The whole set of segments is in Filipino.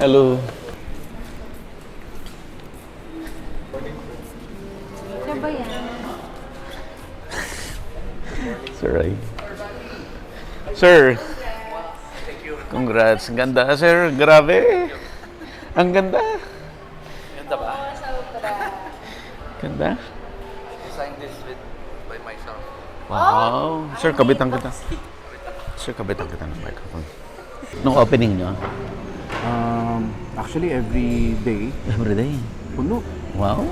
Hello. Siya ba yan? Sir, Sir. Congrats. Ang ganda, sir. Grabe. Ang ganda. Ganda ba? Ganda. Designed this by myself. Wow. Sir, kabitan kita. Sir, kabitan kita ng microphone. Nung opening nyo? Actually, every day, Every day. puno. Wow.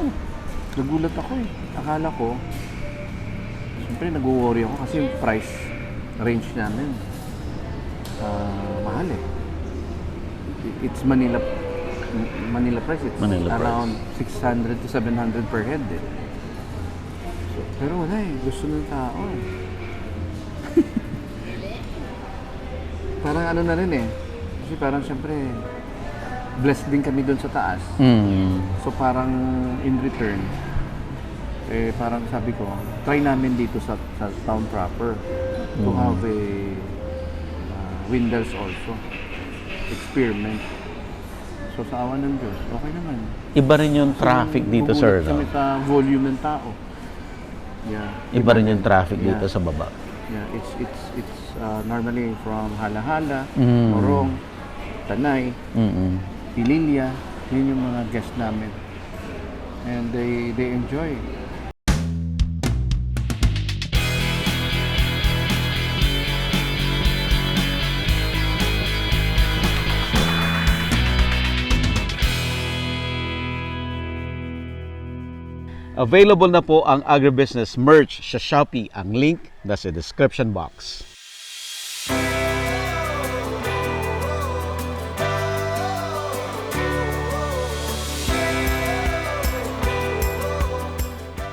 Nagulat ako eh. Akala ko, siyempre nag-worry ako kasi yung price range namin, mahal eh. It's Manila price. It's Manila price. around 600 to 700 per head eh. So, pero wala eh. Gusto ng tao eh. Parang ano na rin eh. Kasi parang siyempre, blessed din kami doon sa taas. So parang in return, parang sabi ko, try namin dito sa town proper to have a windows also. Experiment. So sa awa ng Diyos, okay naman. Iba rin yung traffic dito, sir. Gugulat kami No? sa volume ng tao. Yeah. Iba rin yung traffic dito sa baba. Yeah, it's normally from Hala-Hala, Mm. Morong, Tanay, Mm-mm. Pililya, yun yung mga guests namin. And they enjoy. Available na po ang agribusiness merch sa Shopee. Ang link nasa description box.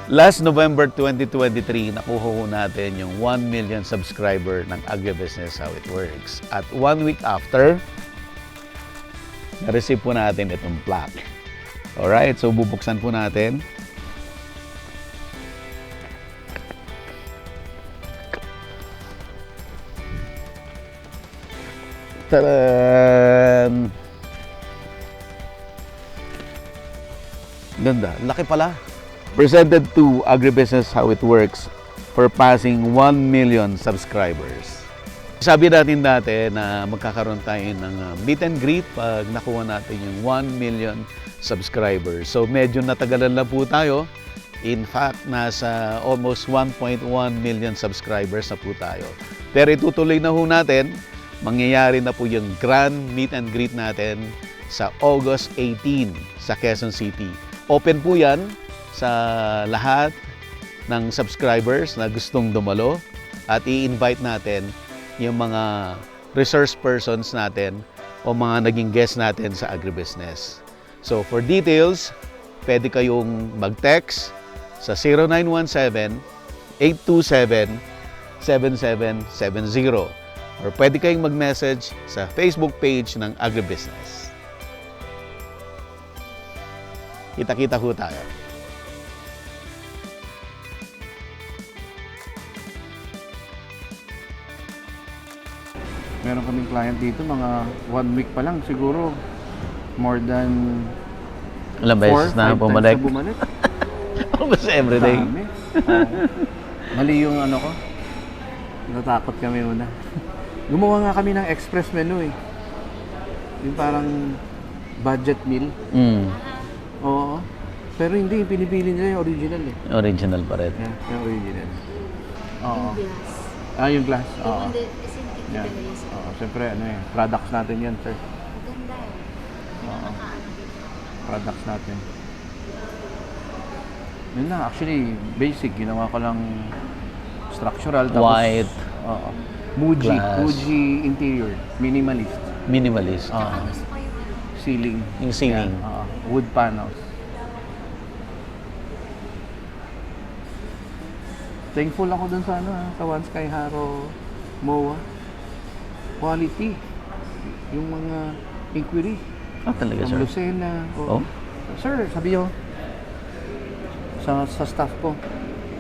Last November 2023, nakuha ko natin yung 1 million subscriber ng Agribusiness How It Works. At 1 week after, na-receive po natin itong plaque. Alright, so bubuksan po natin. Tadaan! Ganda, laki pala. Presented to Agribusiness How It Works for passing 1 million subscribers. Sabi natin dati na magkakaroon tayo ng meet and greet pag nakuha natin yung 1 million subscribers. So medyo natagalan na po tayo. In fact, nasa almost 1.1 million subscribers na po tayo. Pero itutuloy na po natin. Mangyayari na po yung grand meet and greet natin sa August 18 sa Quezon City. Open po yan sa lahat ng subscribers na gustong dumalo at i-invite natin yung mga resource persons natin o mga naging guest natin sa agribusiness. So for details, pwede kayong mag-text sa 0917-827-7770 or pwede kayong mag-message sa Facebook page ng Agribusiness. Kita-kita ho tayo. Meron kaming client dito, mga 1 week pa lang siguro. More than Ilang 4, beses 5 na times bumalik? na bumalik. Almost everyday. Dami. Mali yung ano ko. Natakot kami una. Gumawa nga kami ng express menu eh. Yung parang budget meal. Oo. Pero hindi, pinipili nila yung original eh. Original pa rin. Yeah, yung original. Oo. Yung glass. Oo. Yan. Oo, siyempre ano eh, products natin yan, sir. Maganda eh. Oo. Products natin. Yun na, actually, basic. Ginawa ko lang structural. Tapos, White. Oo. Muji. Glass. Muji interior. Minimalist. Minimalist. Oo. Gusto ko yung Ceiling. Yung ceiling. Yan, oo. Wood panels. Thankful ako dun sa ano, sa One Sky Haro MOA. Quality. Yung mga inquiry. Talaga, From sir? Lucena. Oh? Sir, sabi nyo, sa staff ko,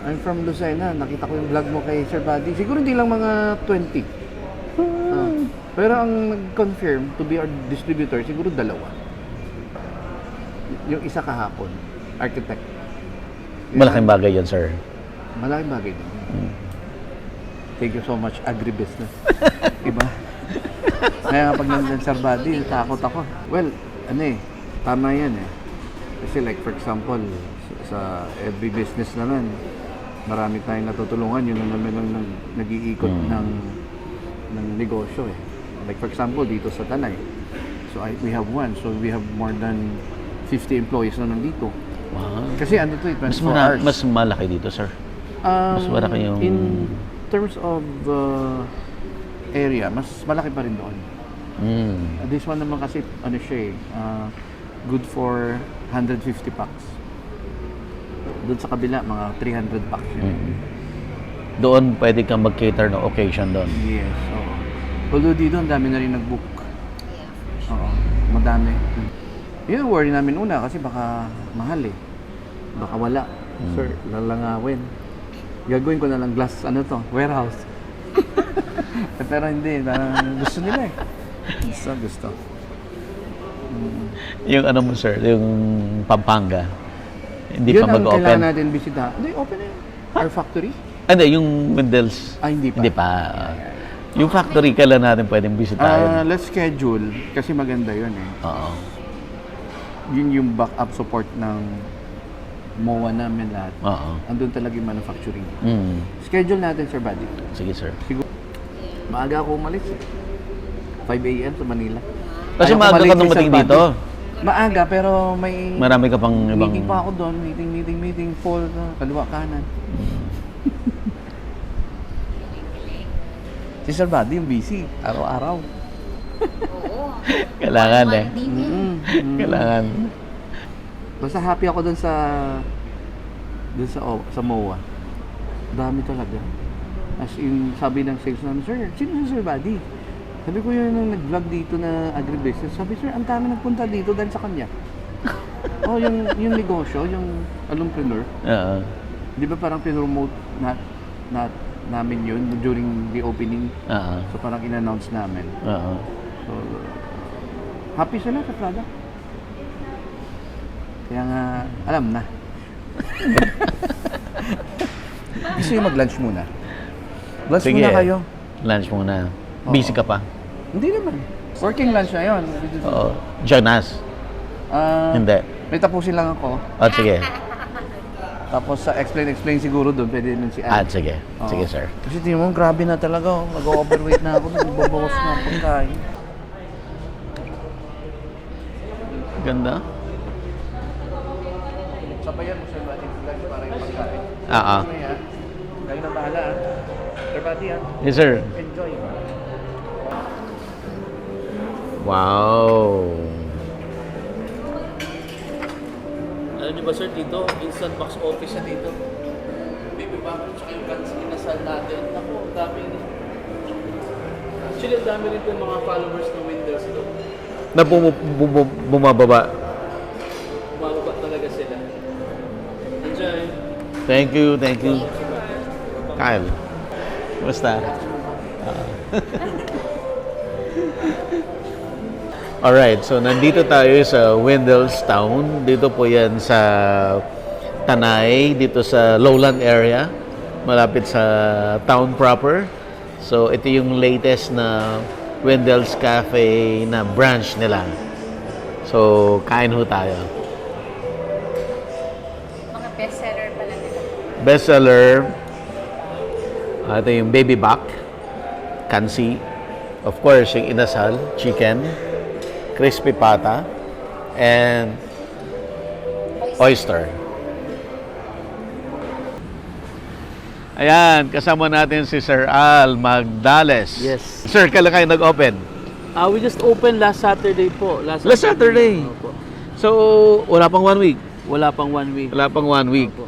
I'm from Lucena. Nakita ko yung vlog mo kay Sir Buddy. Siguro hindi lang mga 20. Pero ang nag-confirm to be our distributor, siguro 2. Yung isa kahapon, architect. Malaking bagay yan, sir. Malaking bagay din. Thank you so much, agribusiness. Diba? Kaya pag nandun sa body, takot ako. Well, tama yan eh. Kasi like for example, sa every business naman, marami tayong natutulungan. Yun ang naman ang nag-iikot ng negosyo eh. Like for example, dito sa Tanay. So we have one. So we have more than 50 employees na nandito. Wow. Kasi ano to, 24 hours. Mas malaki dito, sir. Mas malaki yung... In terms of area, mas malaki pa rin doon. This one naman kasi, siya good for 150 packs. Doon sa kabila, mga 300 packs yun. Doon pwede kang mag-cater ng occasion doon. Yes, oo. Although dito, ang dami na rin nag-book. Oo, madami. Yun, worry namin una kasi baka mahal eh. Baka wala. Sir, lalangawin. Gagawin ko na lang glass, warehouse. Pero hindi, gusto nila eh. Gusto. Yung mo, sir, yung Pampanga. Hindi Yun pa ang mag-open. kailangan natin bisita. Hindi, open na yun. Our factory. Hindi, yung Wendell's. Hindi pa. Hindi pa. Yung factory, kailan natin pwedeng bisitahin? Let's schedule kasi maganda yun eh. Oo. Yun yung backup support ng MOA namin lahat. Oo. Andun talaga yung manufacturing. Mm. Schedule natin, Sir Buddy. Sige, sir. Siguro, maaga ako umalis eh. 5 a.m. sa Manila. Kasi Ayaw ko maaga ka malate kay dumating Sir Buddy. dito. Maaga, pero may Marami ka pang ibang... meeting pa ako doon. Meeting. Full, kaliwa, kanan. Si Sir Buddy yung busy. Araw-araw. Oo. Kailangan eh. Kailangan. Basta happy ako doon sa MOA. Dami talaga. As in, sabi ng sales namin, Sir, sino si Sir Buddy? Sabi ko yun nung nag-vlog dito na agribusiness. Sabi, Sir, ang dami nagpunta dito dahil sa kanya. yung negosyo, yung alumpreneur. Oo. Di ba parang pinromote namin yun during the opening. Oo. So parang in-announce namin. Oo. So, happy sila sa product. Kaya nga, alam na. Gusto nyo mag-lunch muna? Lunch Sige. muna kayo. Lunch muna. Oo. Busy ka pa? Hindi naman. Working lunch na yun. Oo. Jonas? Hindi. May tapusin lang ako. Oh, sige. Tapos sa explain siguro doon, pwede nun si Ann. Sige. Oo. Sige, sir. Kasi tingin mo, grabe na talaga. Nag-overweight na ako. Nagbabawas na ang pagkain. Ganda. Sabayan mo sa lunch para yung pagkain. Oo. Kayo na bahala. Sir Buddy, Yes, sir. enjoy. Wow. Alam niyo ba sir, dito, instant box office na dito. Baby Bacon, tsaka yung guns inasal natin. Ako, ang dami. Actually, ang dami rin po yung mga followers ng Windows ito. Na bumababa. Umababa talaga sila. Enjoy. Thank you. Kyle. Basta. Alright, so nandito tayo sa Wendell's Town. Dito po yan sa Tanay, dito sa lowland area, malapit sa town proper. So ito yung latest na Wendell's Cafe na branch nila. So kain ho tayo. Mga bestseller pala nila. Bestseller, ito yung baby back, kansi, of course yung inasal, chicken, crispy pata, and oyster. Ayan, kasama natin si Sir Al Magdales. Yes. Sir, kailan kayo nag-open? We just opened last Saturday po. Last Saturday? Opo. So, wala pang 1 week? Wala pang 1 week. Wala pang 1 week. Opo.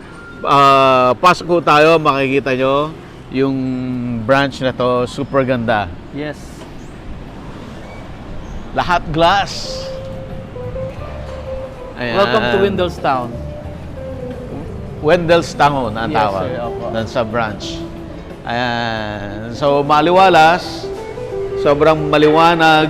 Pasok po tayo, makikita nyo yung branch na to, super ganda. Yes. Lahat glass. Ayan. Welcome to Wendell's Town. Wendell's Town ang Yes, tawag. sir. Opo. Doon sa branch. Ayan. So, maliwalas. Sobrang maliwanag,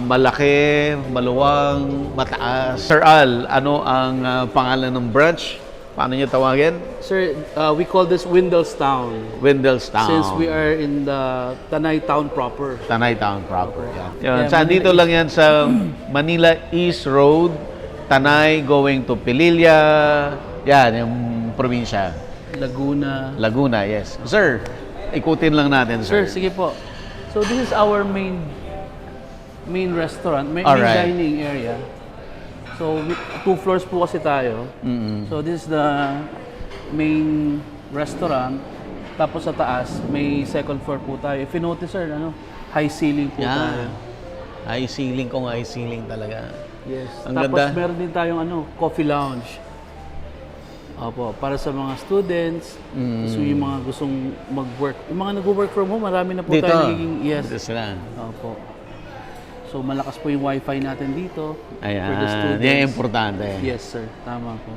malaki, maluwang, mataas. Sir Al, ano ang pangalan ng branch? Paano niyo tawagin? Sir, we call this Windelstown. Wendellstown. Since we are in the Tanay Town proper. Tanay Town proper. Yan. Yun. Yeah, Saan Manila dito lang yan sa Manila East Road, Tanay going to Pililla. Yan, yung probinsya. Laguna. Laguna, yes. Sir, ikutin lang natin, Sir, sir. sige po. So this is our main restaurant, main Alright. dining area. So 2 floors po kasi tayo. So this is the main restaurant. Tapos sa taas, may second floor po tayo. If you notice, sir, high ceiling po tayo. High ceiling kung high ceiling talaga. Yes. Ang Tapos ganda. meron din tayong coffee lounge. Opo, para sa mga students, so yung mga gustong mag-work. Yung mga nag-work from home, marami na po Dito. tayo nagiging, yes. Dito sila. Opo. So malakas po yung wifi natin dito for the Ayan. students. Yan yung importante. Yes, sir. Tama po.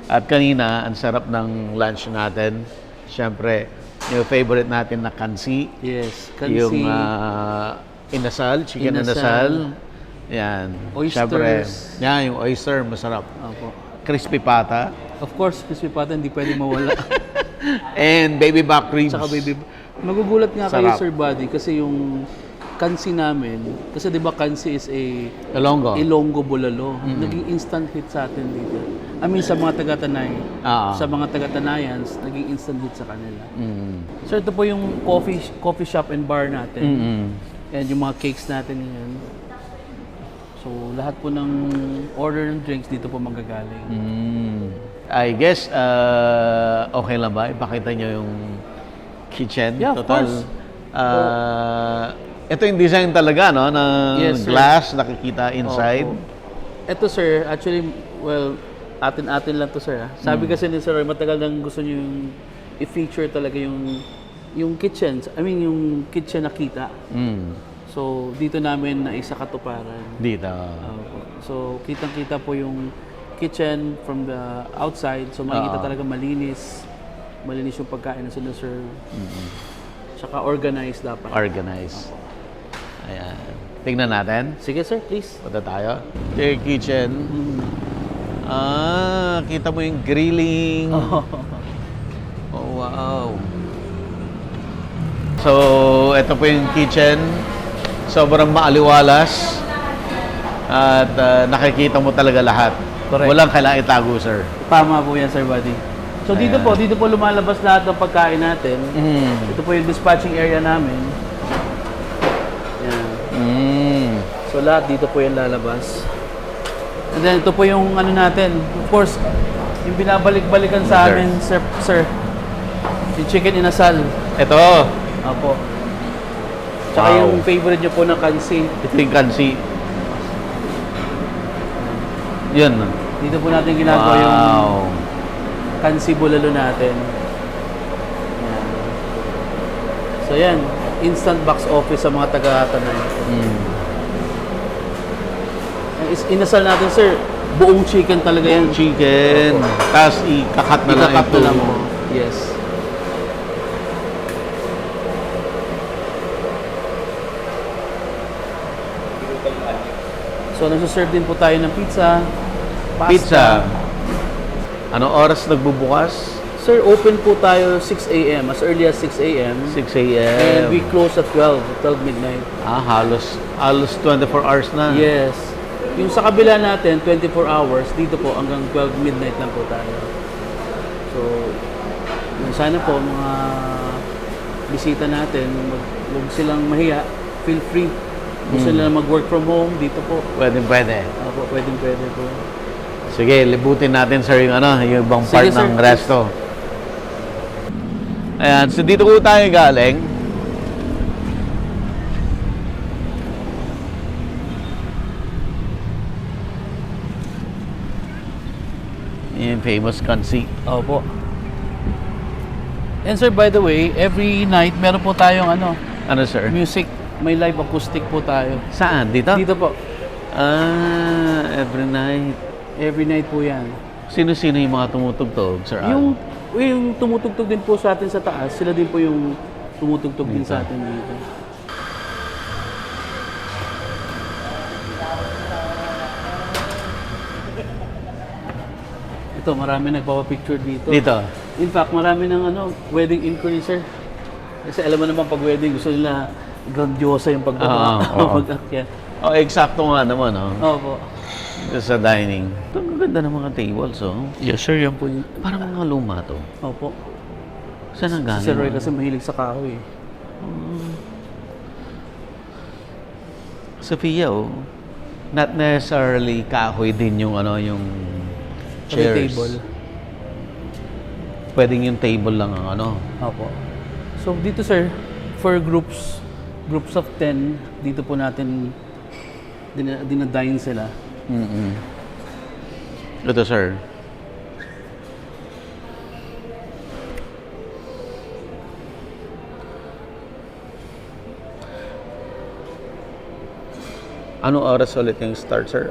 At kanina, ang sarap ng lunch natin. Siyempre, yung favorite natin na kansi. Yes. Kansi. Yung inasal, chicken inasal. Yan. Oysters. Siyempre, yan, yung oyster, masarap. Opo. Crispy pata. Of course, crispy pata, hindi pwede mawala. And baby back ribs. Tsaka baby, magugulat nga Sarap. kayo, Sir Buddy, kasi yung kansi namin, kasi di ba kansi is Ilonggo. Ilonggo bulalo. Naging instant hit sa atin dito. I mean, sa mga taga-Tanay. Oo. Sa mga taga-Tanayans, naging instant hit sa kanila. Mm. Sir, ito po yung coffee shop and bar natin. Mm-mm. And yung mga cakes natin ngayon. So, lahat po ng order ng drinks dito po manggagaling. Mm. I guess, okay lang ba? Ipakita nyo yung kitchen. Yeah, of course. Ito yung design talaga, no? Ng Yes, sir. glass, nakikita inside. Opo. Ito, sir, actually, well, atin-atin lang to, sir. Sabi kasi ni Sir Roy, matagal nang gusto niyo yung i-feature talaga yung kitchen. I mean, yung kitchen na kita. Mm. So, dito namin na isa katuparan. Dito. So, kitang-kita po yung kitchen from the outside. So, makikita talaga malinis. Malinis yung pagkain na sinaserve. Tsaka organized dapat. Organized. Ayan. Tingnan natin. Sige, sir, please. Punta tayo. Your kitchen. Kita mo yung grilling. Oh, wow. So, ito po yung kitchen. Sobrang maaliwalas. At nakikita mo talaga lahat. Correct. Walang kailangan itago, sir. Tama po yan, Sir Buddy. So, dito po lumalabas lahat ng pagkain natin. Ito po yung dispatching area namin. Yan. So, lahat dito po yung lalabas. And then, ito po yung ano natin. Of course, yung binabalik-balikan sa Sir. amin, sir. Yung chicken inasal. Ito. Opo. Tsaka Wow. yung favorite nyo po na kansi. Ito yung kansi. Yun. Dito po natin ginagawa yung Wow. kansi bulalo natin. Yan. So, yan. Instant box office sa mga taga-Tanay. Inasal natin, sir. Buong chicken talaga yan. Chicken. Tapos ikakat na lang Ikakat ito. na lang mo. Yes. So, nagsaserve din po tayo ng pizza, pasta. Pizza. Anong oras nagbubukas? Sir, open po tayo 6 a.m. As early as 6 a.m. 6 a.m. And we close at 12 midnight. Halos 24 hours na. Yes. Yung sa kabila natin, 24 hours. Dito po, hanggang 12 midnight lang po tayo. So, sana po, mga bisita natin, huwag silang mahiya. Feel free. Gusto nila mag-work from home, dito po. Pwede. Opo, pwede po. Sige, libutin natin, sir, yung yung ibang part Sige, sir. ng resto. Ayan, so dito po tayo galing. Yung famous kansi. Opo. And sir, by the way, every night, meron po tayong Ano, sir? music. May live acoustic po tayo. Saan? Dito? Dito po. Every night. Every night po yan. Sino-sino yung mga tumutugtog, sir? Al? Yung tumutugtog din po sa atin sa taas, sila din po yung tumutugtog din sa atin dito. Sakto, marami nagpapapicture dito. Dito. In fact, marami ng wedding inquiry, sir. Kasi alam mo naman pag wedding, gusto nila grandiosa yung Oo. pag-akyat. Oh, eksakto nga naman, oh. Opo. Dito sa dining. Ito, ang ganda ng mga tables, oh. Yes, sir. Yan po yung... Parang mga luma to. Opo. Saan ang galing? Si Sir Roy kasi mahilig sa kahoy. Sophia, oh. Not necessarily kahoy din yung yung chairs. Table. Pwedeng yung table lang ang Opo. So, dito, sir, for groups of 10, dito po natin dinadine sila. Mm-mm. Ito, sir. Anong oras ulit yung start, sir?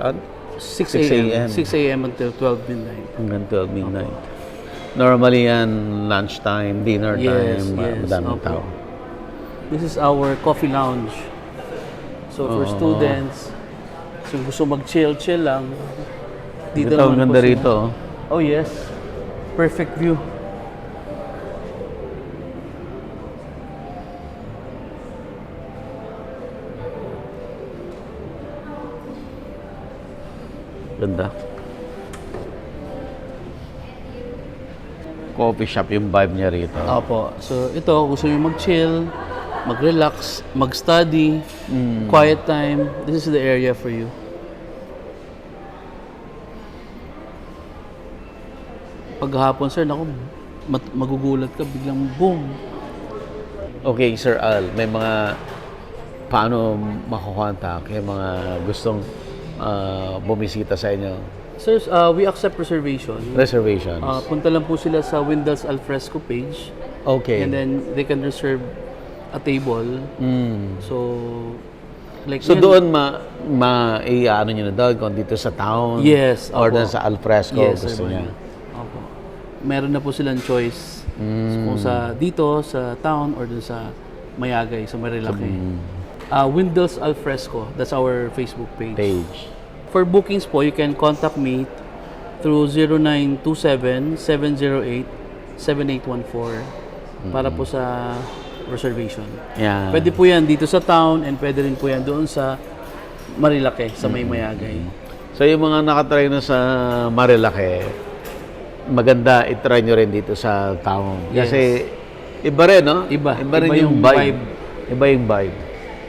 6 6 a.m. a.m. 6 a.m. until 12 midnight. Hanggang 12 midnight. Normally yan, lunchtime, dinner Yes, time, yes. madaming Opo. tao. This is our coffee lounge. So, for Oo. students, so gusto mag-chill lang. Dito ang naman po ganda sila. rito. Oh, yes. Perfect view. Ganda. Coffee shop yung vibe niya rito. Opo. So, ito, gusto nyo mag-chill, mag-relax, mag-study, quiet time. This is the area for you. Paghapon, sir, naku, magugulat ka, biglang boom. Okay, Sir Al, may mga paano makukontak yung mga gustong bumisita sa inyo? Sir, we accept reservation. Reservations. Punta lang po sila sa Windell's Alfresco page. Okay. And then they can reserve a table. Mm. So, like So yun. doon ano nyo na doon kung dito sa town? Yes, Or opo. doon sa Alfresco Yes, gusto sir, niya? Opo. Meron na po silang choice. Kung sa dito, sa town, or dun sa Mayagay, sa Marilaki. Windell's Alfresco, that's our Facebook page. Page. For bookings po, you can contact me through 0927-708-7814 para po sa reservation. Yeah. Pwede po yan dito sa town and pwede rin po yan doon sa Marilaki, sa May Mayagay. So yung mga nakatry na sa Marilaki, maganda itry nyo rin dito sa town. Yes. Kasi iba rin, no? Iba rin yung vibe. Iba yung vibe.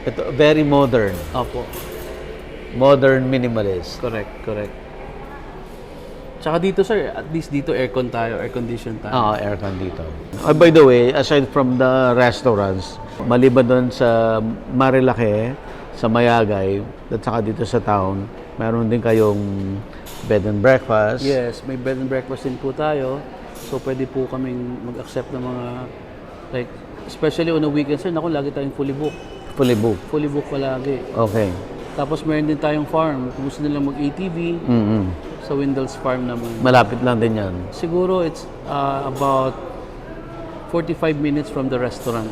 Ito, very modern. Opo. Modern minimalist. Correct. Tsaka dito, sir, at least dito aircon tayo, air condition tayo. Oo, aircon dito. By the way, aside from the restaurants, maliban doon sa Marilaki, sa Mayagay, at saka dito sa town, meron din kayong bed and breakfast. Yes, may bed and breakfast din po tayo. So, pwede po kaming mag-accept ng mga, like, especially on the weekend, sir, naku, lagi tayong fully booked. Fully booked. Fully booked palagi. Okay. Tapos, meron din tayong farm. Kung gusto nilang mag-ATV, sa Windell's Farm naman. Malapit lang din yan. Siguro, it's about 45 minutes from the restaurant,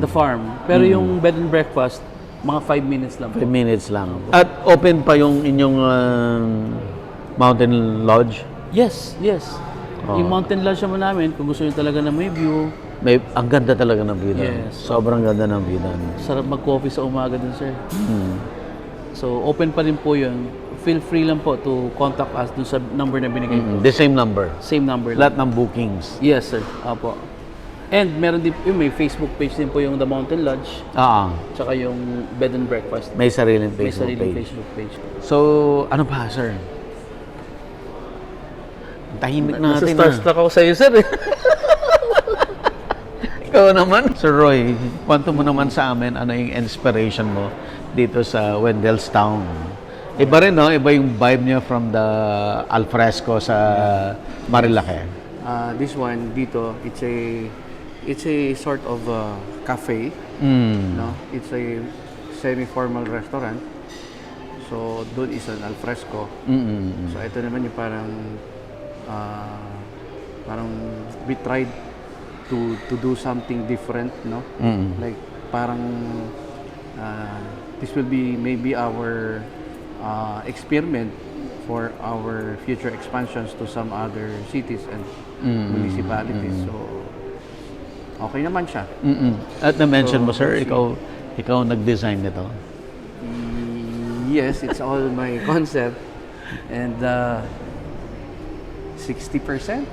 the farm. Pero yung bed and breakfast, mga 5 minutes lang po. 5 minutes lang. At open pa yung inyong mountain lodge? Yes. Oh. Yung mountain lodge naman namin, kung gusto nyo talaga na may view, Ang ganda talaga ng view doon. Yes. Sobrang ganda ng view doon. sarap mag-coffee sa umaga dun, sir. So, open pa rin po yun. Feel free lang po to contact us dun sa number na binigay ko. The same number. Same number lang. Lahat ng bookings. Yes, sir. Apo. And meron din, may Facebook page din po yung The Mountain Lodge, tsaka yung bed and breakfast. May sariling May Facebook sariling page. Facebook page. So, ano pa, sir? Tahimik na natin. Starstruck ako sa'yo, sir. Ikaw naman. Sir Roy, kwento mo naman sa amin ano yung inspiration mo dito sa Wendell's Town. Iba rin, no? Iba yung vibe niya from the Alfresco sa Marilaki. This one dito, it's a sort of cafe, no? It's a semi-formal restaurant. So doon is an alfresco. So ito naman yung parang we tried to do something different, no? Like parang this will be maybe our experiment for our future expansions to some other cities and municipalities. So, okay naman siya. At na-mention mo, So, sir, let's ikaw nag-design nito. Yes, it's all my concept. And 60%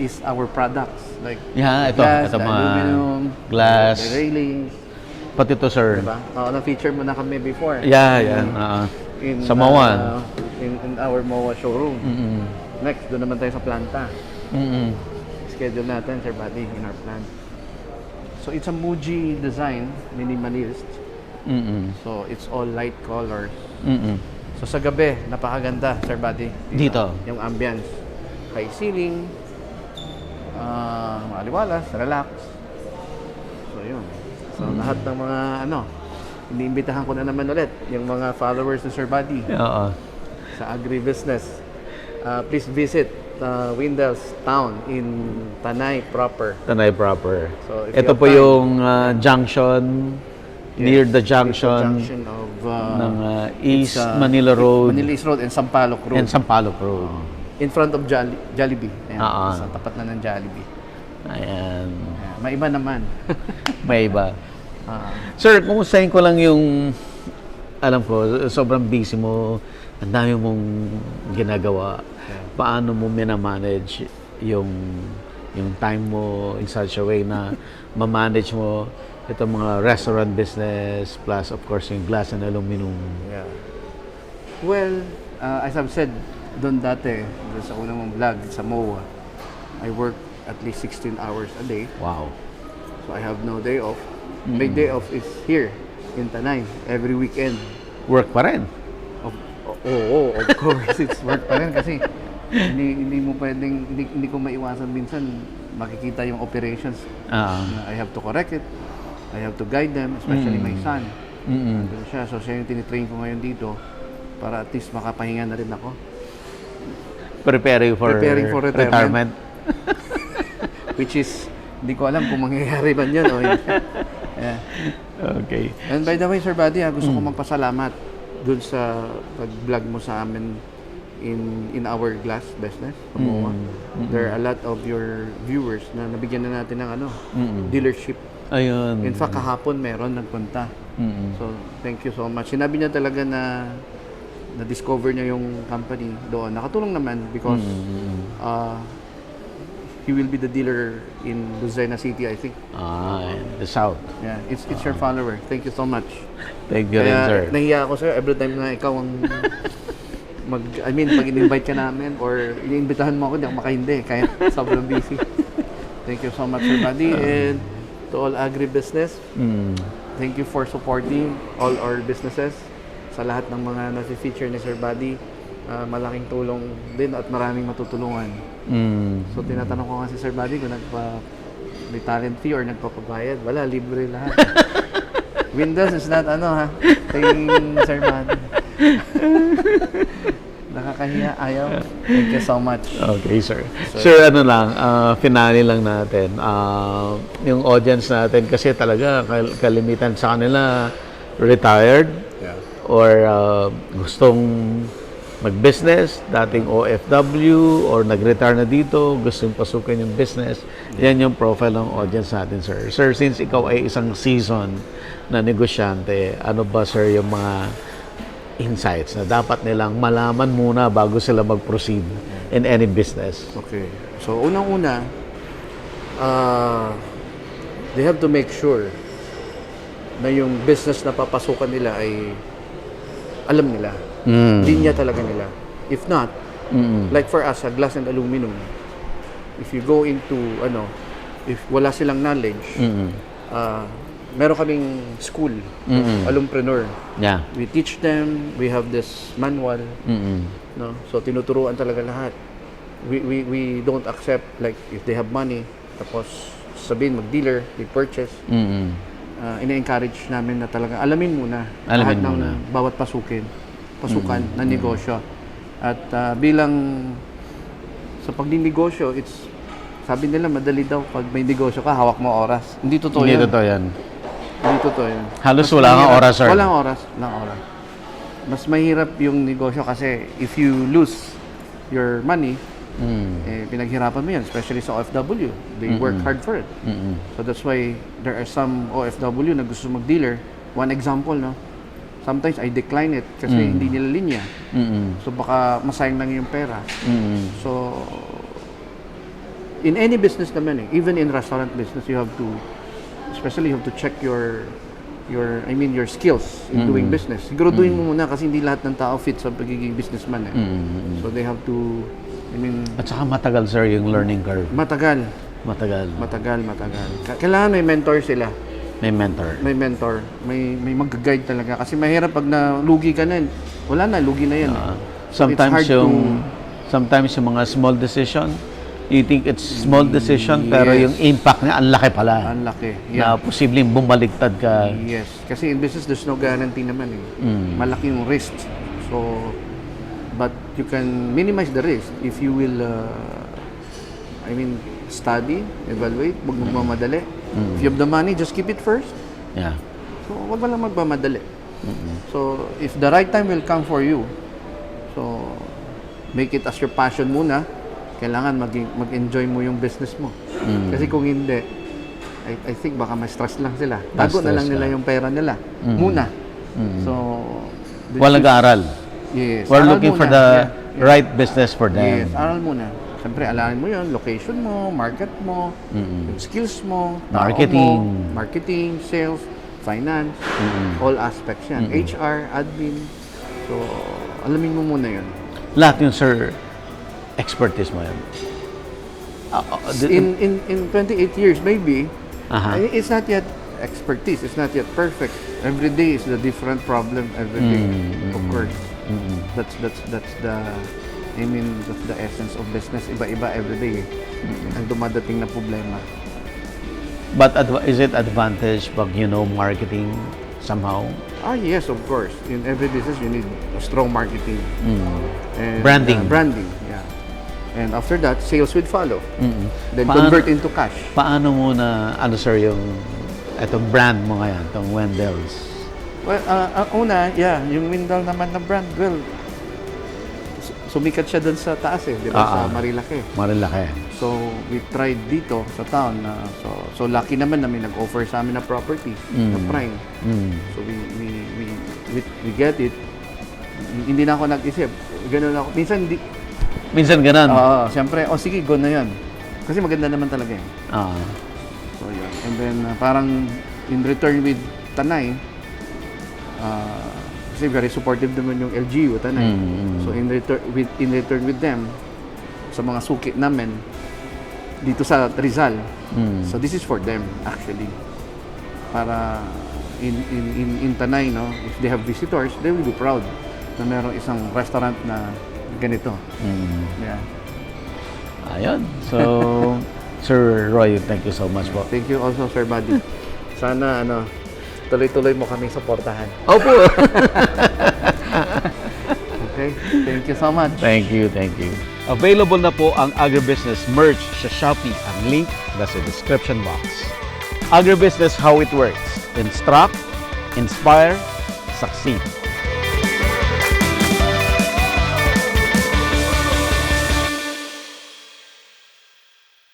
is our products. Like Yeah, the glass, ito the mga aluminum, glass. the railings. Pati to, sir. Diba? Na-feature mo na kami before. Yeah, yan. In, Sa Mawan. In our MOA showroom. Next, doon naman tayo sa planta. Schedule natin, Sir Buddy, in our plant. So, it's a Muji design, minimalist. So, it's all light colors. So, sa gabi, napakaganda, Sir Buddy. Dito? Yung ambience. High ceiling, maliwalas, relax. So, yun. So, lahat ng mga, iniimbitahan ko na naman ulit, yung mga followers ni Sir Buddy Oo. sa agribusiness. Please visit Windell's Town in Tanay proper. Tanay proper. So, if Ito you have po time- yung junction, near the junction of ng East it's, Manila Road Manila East Road and Sampaloc Road. and Sampaloc Road. In front of Jollibee. Ayan, Ah. sa tapat na ng Jollibee. Ayan. Ayan, may iba naman. May iba. Sir, kumustahin ko lang yung, alam ko, sobrang busy mo, ang dami mong ginagawa. Paano mo minamanage yung time mo in such a way na ma-manage mo itong mga restaurant business plus of course yung glass and aluminum. Yeah. Well, as I've said doon dati, doon sa unang mong vlog sa MOA, I work at least 16 hours a day. Wow. So I have no day off. My day off is here in Tanay every weekend. Work pa rin. Oo, of course it's work pa rin kasi hindi mo pwedeng hindi ko maiwasan minsan makikita yung operations. I have to correct it. I have to guide them, especially my son. Ganun siya. So siya yung tinitrain ko ngayon dito para at least makapahinga na rin ako. Preparing for retirement. Which is, hindi ko alam kung mangyayari ba yan o hindi. Yeah. Okay. And by the way, Sir Buddy, gusto ko magpasalamat dun sa pag-vlog mo sa amin in our glass business. There are a lot of your viewers na nabigyan na natin ng dealership. Ayun. In fact, kahapon meron nagpunta. So, thank you so much. Sinabi niya talaga na na-discover niya yung company doon. Nakatulong naman because he will be the dealer in Lucena City, I think. The South. Yeah, it's your follower. Thank you so much. Thank you rin, sir. Kaya nahiya ako sa'yo every time na ikaw ang pag in-invite ka namin or iniimbitahan mo ako, hindi ako makahindi kahit sobrang busy. Thank you so much, Sir Buddy. And to all agribusiness, thank you for supporting all our businesses. Sa lahat ng mga nasi-feature ni Sir Buddy, malaking tulong din at maraming matutulungan. So, tinatanong ko nga si Sir Buddy kung may talent fee or nagpapabayad. Wala, libre lahat. Windows is not paying Sir Buddy. Nakakahiya, ayaw. Thank you so much. Okay, sir. Sir, finale lang natin. Yung audience natin kasi talaga kalimitan sa kanila retired or gustong mag-business, dating OFW or nag-retire na dito, gustong pasukin yung business. Yan yung profile ng audience natin, sir. Sir, since ikaw ay isang season na negosyante, ano ba, sir, yung mga insights na dapat nilang malaman muna bago sila mag-proceed in any business? Okay. So, unang-una, they have to make sure na yung business na papasukan nila ay alam nila. Linya talaga nila. If not, like for us, sa glass and aluminum, if you go into, if wala silang knowledge, meron kaming school of alumpreneur. Yeah. We teach them, we have this manual, no? So tinuturuan talaga lahat. We don't accept like if they have money, tapos sabihin mag-dealer, they purchase. Ina-encourage namin na talaga alamin muna lahat ng bawat pasukan ng negosyo. At bilang sa pagninegosyo, sabi nila madali daw pag may negosyo ka, hawak mo oras. Hindi totoo yan. Hindi totoo yan. Hindi totoo yan. Halos Mas wala kang mahirap. oras, sir. Walang oras. mas mahirap yung negosyo kasi if you lose your money, pinaghirapan mo yan, especially sa OFW. They work hard for it. So that's why there are some OFW na gusto mag-dealer. One example, no? Sometimes I decline it kasi hindi nila linya. So baka masayang lang yung pera. So in any business naman even in restaurant business, you have to, especially you have to check your skills in doing business. Siguraduhin mo muna kasi hindi lahat ng tao fit sa pagiging businessman So they have to, At saka matagal, sir, yung learning curve. matagal. Matagal. Kailangan may mentor sila. May mentor. May mentor, may mag-guide talaga kasi mahirap pag nalugi ka na, wala na, lugi na yan. So it's hard Sometimes yung mga small decision, you think it's small decision, pero Yes. yung impact niya, ang laki pala. Ang laki. Na posibleng bumaliktad ka. Yes. Kasi in business, there's no guarantee naman Malaki yung risk. So, but you can minimize the risk if you will, study, evaluate, huwag magmamadali. If you have the money, just keep it first. Yeah. So, huwag mo lang magmamadali. So, if the right time will come for you, so, make it as your passion muna, kailangan mag-enjoy mo yung business mo. Kasi kung hindi, I think baka ma-stress lang sila. Tago na lang nila yung pera nila. Muna. So, Walang nag-aaral. Yes. We're aral looking for muna. the Yeah. right business for them. Yes, aral muna. Siyempre, alamin mo yun, location mo, market mo, yung skills mo, tao Marketing. mo, marketing, sales, finance, all aspects yan. HR, admin. So, alamin mo muna yun. Lahat yun, sir, expertise mo yun. In 28 years, maybe, Aha. it's not yet expertise, it's not yet perfect. Every day is a different problem every day, of course. That's the essence of business. Iba-iba every day. Ang dumadating na problema. But is it advantage pag you know marketing somehow? Yes, of course. In every business, you need a strong marketing. And, Branding. Branding, yeah. And after that, sales will follow. Then Paano- convert into cash. Paano mo na, sir, yung itong brand mo ngayon, itong Wendell's? Well, una, yung Wendell naman na brand, well, sumikat siya doon sa taas di ba? Sa Marilake. Marilaki. So, we tried dito sa town. So lucky naman na may nag-offer sa amin na property, na prime. So, we get it. Hindi na ako nag-isip. Ganun ako. Minsan ganun. Siyempre, sige, go na yan. Kasi maganda naman talaga yun. So, yun. And then, parang in return with Tanay, kasi very supportive naman yung LGU, Tanay. So, in return with them, sa mga suki namin, dito sa Rizal. So, this is for them, actually. Para in Tanay, no, if they have visitors, they will be proud na merong isang restaurant na ganito. Yeah. Ayun. So, Sir Roy, thank you so much po. Thank you also, Sir Buddy. Sana, tuloy-tuloy mo kaming suportahan. Opo. Okay? Thank you so much. Thank you. Available na po ang Agribusiness merch sa Shopee. Ang link nasa description box. Agribusiness, how it works. Instruct, inspire, succeed.